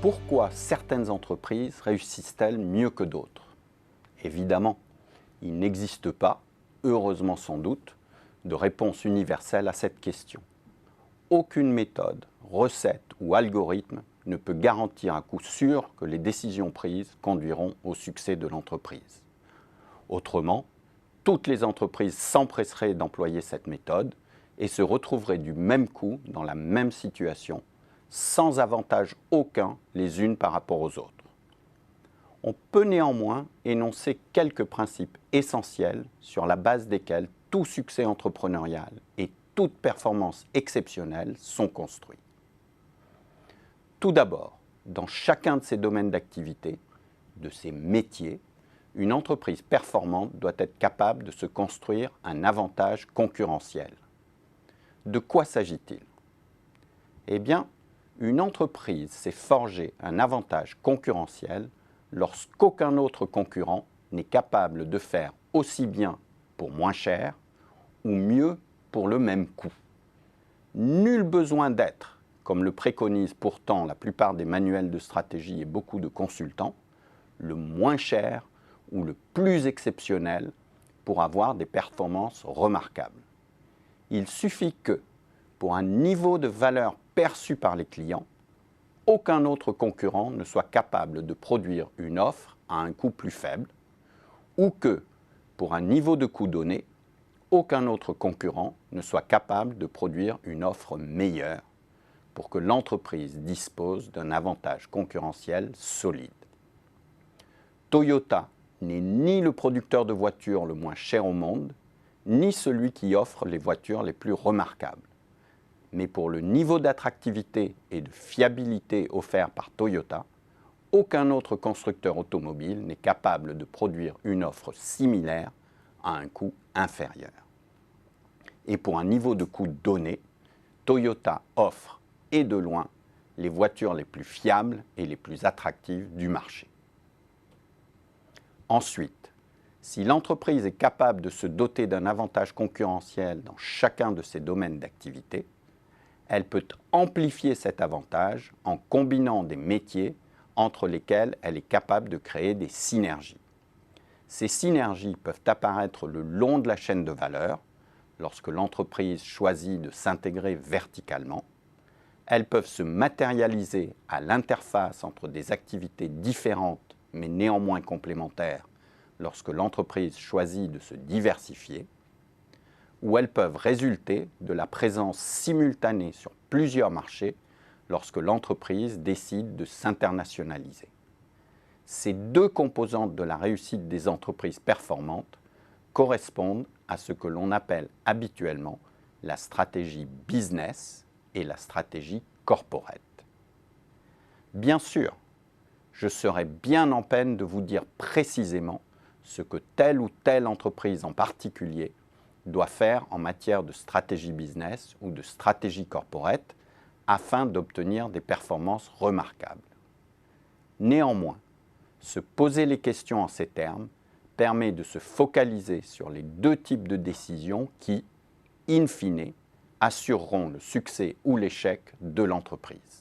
Pourquoi certaines entreprises réussissent-elles mieux que d'autres? Évidemment, il n'existe pas, heureusement sans doute, de réponse universelle à cette question. Aucune méthode, recette ou algorithme ne peut garantir à coup sûr que les décisions prises conduiront au succès de l'entreprise. Autrement, toutes les entreprises s'empresseraient d'employer cette méthode et se retrouveraient du même coup dans la même situation, sans avantage aucun les unes par rapport aux autres. On peut néanmoins énoncer quelques principes essentiels sur la base desquels tout succès entrepreneurial et toute performance exceptionnelle sont construits. Tout d'abord, dans chacun de ces domaines d'activité, de ces métiers, une entreprise performante doit être capable de se construire un avantage concurrentiel. De quoi s'agit-il? Eh bien, une entreprise s'est forgé un avantage concurrentiel lorsqu'aucun autre concurrent n'est capable de faire aussi bien pour moins cher ou mieux pour le même coût. Nul besoin d'être, comme le préconisent pourtant la plupart des manuels de stratégie et beaucoup de consultants, le moins cher ou le plus exceptionnel pour avoir des performances remarquables. Il suffit que, pour un niveau de valeur perçu par les clients, aucun autre concurrent ne soit capable de produire une offre à un coût plus faible, ou que, pour un niveau de coût donné, aucun autre concurrent ne soit capable de produire une offre meilleure pour que l'entreprise dispose d'un avantage concurrentiel solide. Toyota n'est ni le producteur de voitures le moins cher au monde, ni celui qui offre les voitures les plus remarquables. Mais pour le niveau d'attractivité et de fiabilité offert par Toyota, aucun autre constructeur automobile n'est capable de produire une offre similaire à un coût inférieur. Et pour un niveau de coût donné, Toyota offre, et de loin, les voitures les plus fiables et les plus attractives du marché. Ensuite, si l'entreprise est capable de se doter d'un avantage concurrentiel dans chacun de ses domaines d'activité, elle peut amplifier cet avantage en combinant des métiers entre lesquels elle est capable de créer des synergies. Ces synergies peuvent apparaître le long de la chaîne de valeur, lorsque l'entreprise choisit de s'intégrer verticalement. Elles peuvent se matérialiser à l'interface entre des activités différentes mais néanmoins complémentaires lorsque l'entreprise choisit de se diversifier, ou elles peuvent résulter de la présence simultanée sur plusieurs marchés lorsque l'entreprise décide de s'internationaliser. Ces deux composantes de la réussite des entreprises performantes correspondent à ce que l'on appelle habituellement la stratégie business et la stratégie corporate. Bien sûr, je serais bien en peine de vous dire précisément ce que telle ou telle entreprise en particulier doit faire en matière de stratégie business ou de stratégie corporate afin d'obtenir des performances remarquables. Néanmoins, se poser les questions en ces termes permet de se focaliser sur les deux types de décisions qui, in fine, assureront le succès ou l'échec de l'entreprise.